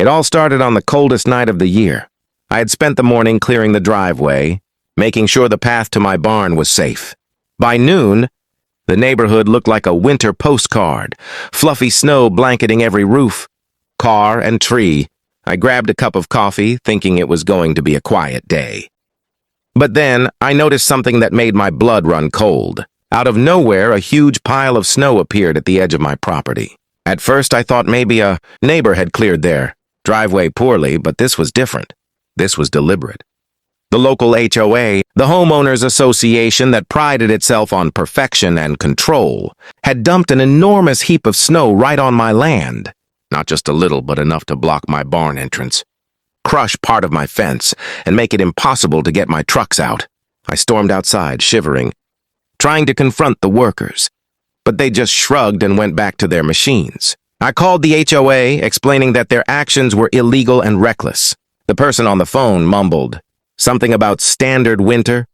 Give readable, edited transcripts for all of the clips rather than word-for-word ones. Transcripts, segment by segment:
It all started on the coldest night of the year. I had spent the morning clearing the driveway, making sure the path to my barn was safe. By noon, the neighborhood looked like a winter postcard, fluffy snow blanketing every roof, car, and tree. I grabbed a cup of coffee, thinking it was going to be a quiet day. But then, I noticed something that made my blood run cold. Out of nowhere, a huge pile of snow appeared at the edge of my property. At first, I thought maybe a neighbor had cleared their driveway poorly, but this was different. This was deliberate. The local HOA, the homeowners association that prided itself on perfection and control, had dumped an enormous heap of snow right on my land. Not just a little, but enough to block my barn entrance, crush part of my fence, and make it impossible to get my trucks out. I stormed outside, shivering, trying to confront the workers, but they just shrugged and went back to their machines. I called the HOA, explaining that their actions were illegal and reckless. The person on the phone mumbled something about standard winter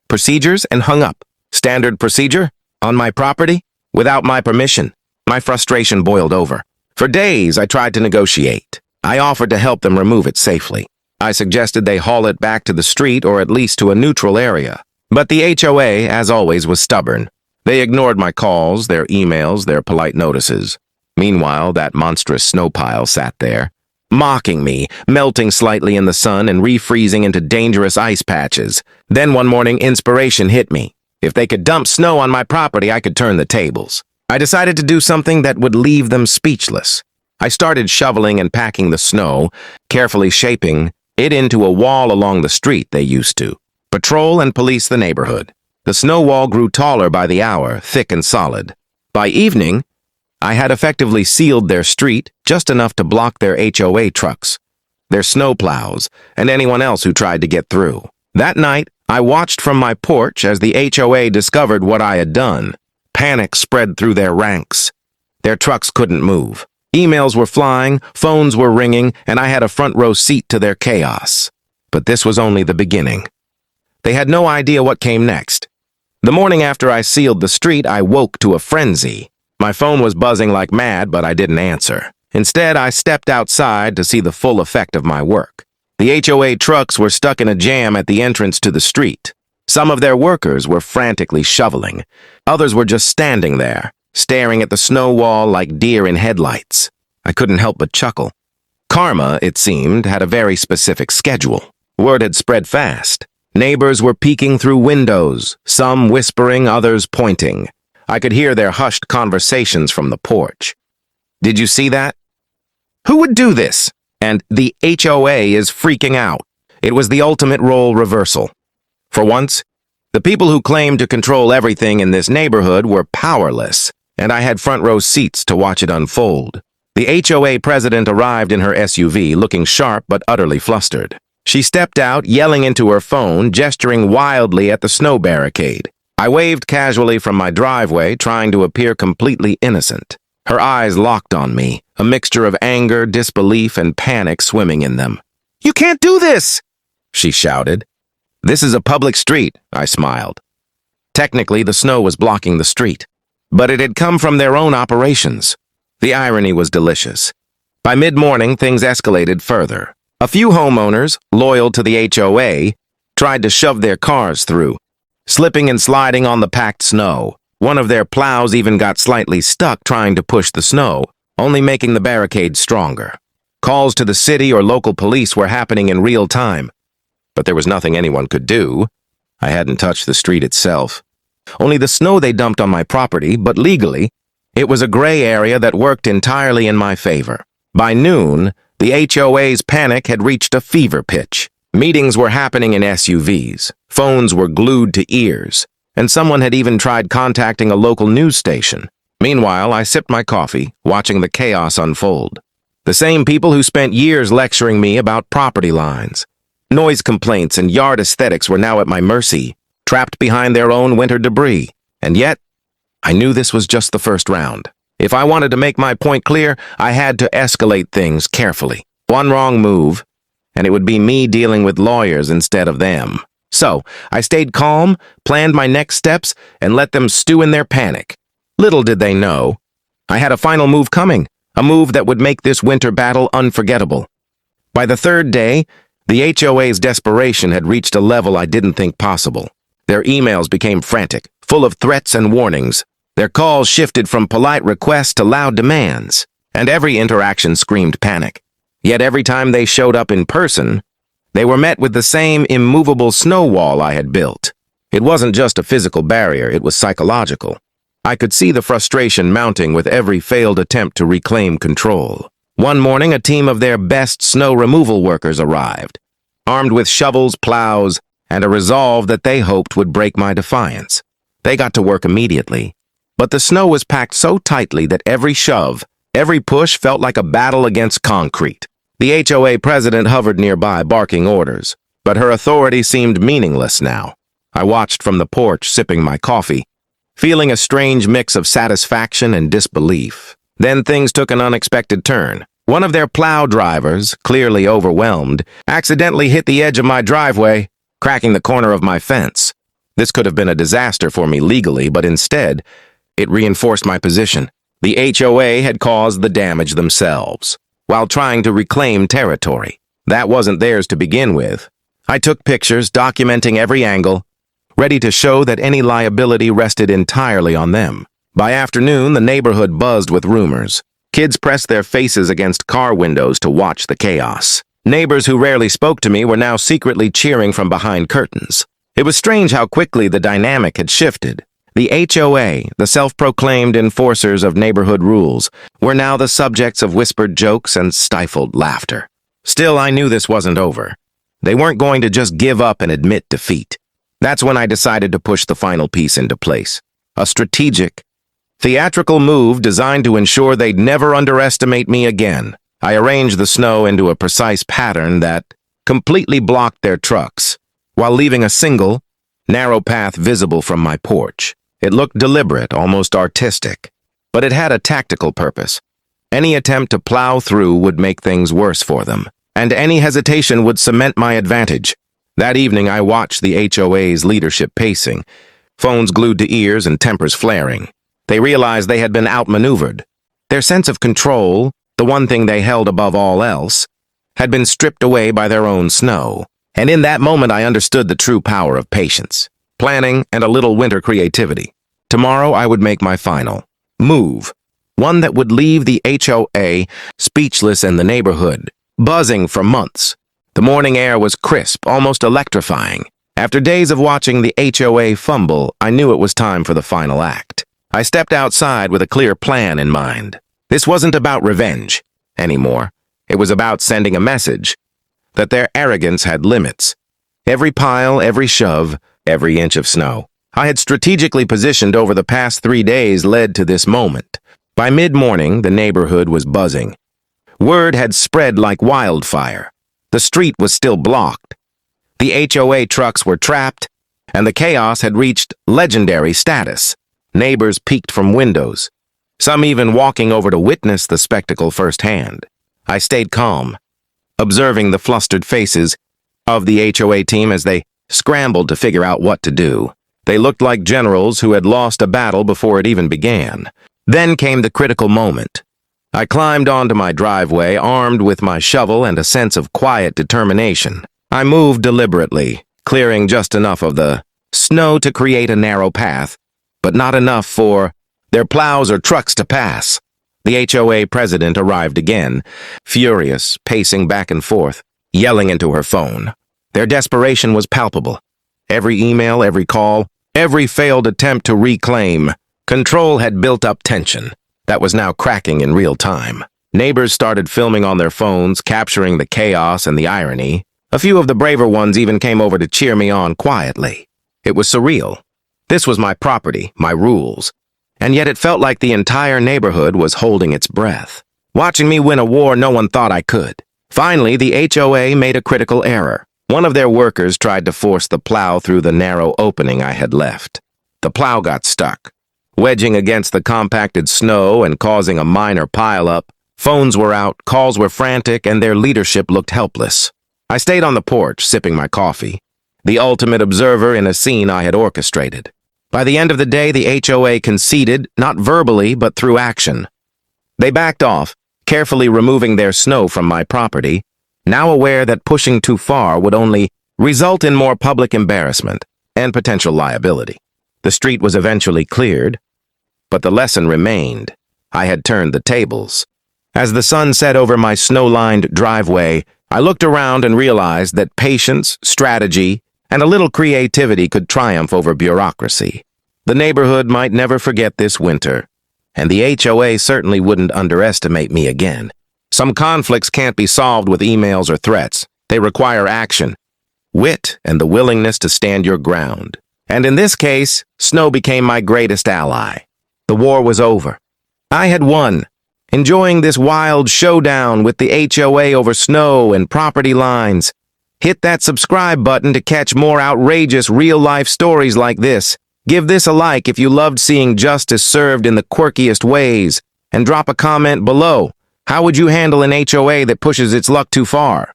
procedures and hung up. Standard procedure? On my property? Without my permission? My frustration boiled over. For days, I tried to negotiate. I offered to help them remove it safely. I suggested they haul it back to the street or at least to a neutral area. But the HOA, as always, was stubborn. They ignored my calls, their emails, their polite notices. Meanwhile, that monstrous snow pile sat there, mocking me, melting slightly in the sun and refreezing into dangerous ice patches. Then one morning, inspiration hit me. If they could dump snow on my property, I could turn the tables. I decided to do something that would leave them speechless. I started shoveling and packing the snow, carefully shaping it into a wall along the street they used to patrol and police the neighborhood. The snow wall grew taller by the hour, thick and solid. By evening, I had effectively sealed their street, just enough to block their HOA trucks, their snow plows, and anyone else who tried to get through. That night, I watched from my porch as the HOA discovered what I had done. Panic spread through their ranks. Their trucks couldn't move. Emails were flying, phones were ringing, and I had a front row seat to their chaos. But this was only the beginning. They had no idea what came next. The morning after I sealed the street, I woke to a frenzy. My phone was buzzing like mad, but I didn't answer. Instead, I stepped outside to see the full effect of my work. The HOA trucks were stuck in a jam at the entrance to the street. Some of their workers were frantically shoveling. Others were just standing there, staring at the snow wall like deer in headlights. I couldn't help but chuckle. Karma, it seemed, had a very specific schedule. Word had spread fast. Neighbors were peeking through windows, some whispering, others pointing. I could hear their hushed conversations from the porch. Did you see that? Who would do this? And the HOA is freaking out. It was the ultimate role reversal. For once, the people who claimed to control everything in this neighborhood were powerless, and I had front row seats to watch it unfold. The HOA president arrived in her SUV, looking sharp but utterly flustered. She stepped out, yelling into her phone, gesturing wildly at the snow barricade. I waved casually from my driveway, trying to appear completely innocent. Her eyes locked on me, a mixture of anger, disbelief, and panic swimming in them. "You can't do this!" she shouted. "This is a public street," I smiled. Technically, the snow was blocking the street, but it had come from their own operations. The irony was delicious. By mid-morning, things escalated further. A few homeowners, loyal to the HOA, tried to shove their cars through, slipping and sliding on the packed snow. One of their plows even got slightly stuck trying to push the snow, only making the barricade stronger. Calls to the city or local police were happening in real time, but there was nothing anyone could do. I hadn't touched the street itself. Only the snow they dumped on my property, but legally, it was a gray area that worked entirely in my favor. By noon, the HOA's panic had reached a fever pitch. Meetings were happening in SUVs, phones were glued to ears, and someone had even tried contacting a local news station. Meanwhile, I sipped my coffee, watching the chaos unfold. The same people who spent years lecturing me about property lines, noise complaints, and yard aesthetics were now at my mercy, trapped behind their own winter debris. And yet, I knew this was just the first round. If I wanted to make my point clear, I had to escalate things carefully. One wrong move, and it would be me dealing with lawyers instead of them. So, I stayed calm, planned my next steps, and let them stew in their panic. Little did they know, I had a final move coming, a move that would make this winter battle unforgettable. By the third day, the HOA's desperation had reached a level I didn't think possible. Their emails became frantic, full of threats and warnings. Their calls shifted from polite requests to loud demands, and every interaction screamed panic. Yet every time they showed up in person, they were met with the same immovable snow wall I had built. It wasn't just a physical barrier, it was psychological. I could see the frustration mounting with every failed attempt to reclaim control. One morning, a team of their best snow removal workers arrived, armed with shovels, plows, and a resolve that they hoped would break my defiance. They got to work immediately, but the snow was packed so tightly that every shove, every push felt like a battle against concrete. The HOA president hovered nearby, barking orders, but her authority seemed meaningless now. I watched from the porch, sipping my coffee, feeling a strange mix of satisfaction and disbelief. Then things took an unexpected turn. One of their plow drivers, clearly overwhelmed, accidentally hit the edge of my driveway, cracking the corner of my fence. This could have been a disaster for me legally, but instead, it reinforced my position. The HOA had caused the damage themselves, while trying to reclaim territory. That wasn't theirs to begin with. I took pictures, documenting every angle, ready to show that any liability rested entirely on them. By afternoon, the neighborhood buzzed with rumors. Kids pressed their faces against car windows to watch the chaos. Neighbors who rarely spoke to me were now secretly cheering from behind curtains. It was strange how quickly the dynamic had shifted. The HOA, the self-proclaimed enforcers of neighborhood rules, were now the subjects of whispered jokes and stifled laughter. Still, I knew this wasn't over. They weren't going to just give up and admit defeat. That's when I decided to push the final piece into place. A strategic, theatrical move designed to ensure they'd never underestimate me again. I arranged the snow into a precise pattern that completely blocked their trucks, while leaving a single, narrow path visible from my porch. It looked deliberate, almost artistic, but it had a tactical purpose. Any attempt to plow through would make things worse for them, and any hesitation would cement my advantage. That evening, I watched the HOA's leadership pacing, phones glued to ears and tempers flaring. They realized they had been outmaneuvered. Their sense of control, the one thing they held above all else, had been stripped away by their own snow. And in that moment, I understood the true power of patience, planning, and a little winter creativity. Tomorrow, I would make my final move, one that would leave the HOA speechless and the neighborhood buzzing for months. The morning air was crisp, almost electrifying. After days of watching the HOA fumble, I knew it was time for the final act. I stepped outside with a clear plan in mind. This wasn't about revenge anymore. It was about sending a message that their arrogance had limits. Every pile, every shove, every inch of snow I had strategically positioned over the past 3 days led to this moment. By mid-morning, the neighborhood was buzzing. Word had spread like wildfire. The street was still blocked. The HOA trucks were trapped, and the chaos had reached legendary status. Neighbors peeked from windows, some even walking over to witness the spectacle firsthand. I stayed calm, observing the flustered faces of the HOA team as they scrambled to figure out what to do. They looked like generals who had lost a battle before it even began. Then came the critical moment. I climbed onto my driveway, armed with my shovel and a sense of quiet determination. I moved deliberately, clearing just enough of the snow to create a narrow path, but not enough for their plows or trucks to pass. The HOA president arrived again, furious, pacing back and forth, yelling into her phone. Their desperation was palpable. Every email, every call, every failed attempt to reclaim control had built up tension that was now cracking in real time. Neighbors started filming on their phones, capturing the chaos and the irony. A few of the braver ones even came over to cheer me on quietly. It was surreal. This was my property, my rules, and yet it felt like the entire neighborhood was holding its breath, watching me win a war no one thought I could. Finally, the HOA made a critical error. One of their workers tried to force the plow through the narrow opening I had left. The plow got stuck, wedging against the compacted snow and causing a minor pileup. Phones were out, calls were frantic, and their leadership looked helpless. I stayed on the porch, sipping my coffee, the ultimate observer in a scene I had orchestrated. By the end of the day, the HOA conceded, not verbally, but through action. They backed off, carefully removing their snow from my property, now aware that pushing too far would only result in more public embarrassment and potential liability. The street was eventually cleared, but the lesson remained. I had turned the tables. As the sun set over my snow-lined driveway, I looked around and realized that patience, strategy, and a little creativity could triumph over bureaucracy. The neighborhood might never forget this winter, and the HOA certainly wouldn't underestimate me again. Some conflicts can't be solved with emails or threats. They require action, wit, and the willingness to stand your ground. And in this case, snow became my greatest ally. The war was over. I had won, enjoying this wild showdown with the HOA over snow and property lines. Hit that subscribe button to catch more outrageous real-life stories like this. Give this a like if you loved seeing justice served in the quirkiest ways, and drop a comment below. How would you handle an HOA that pushes its luck too far?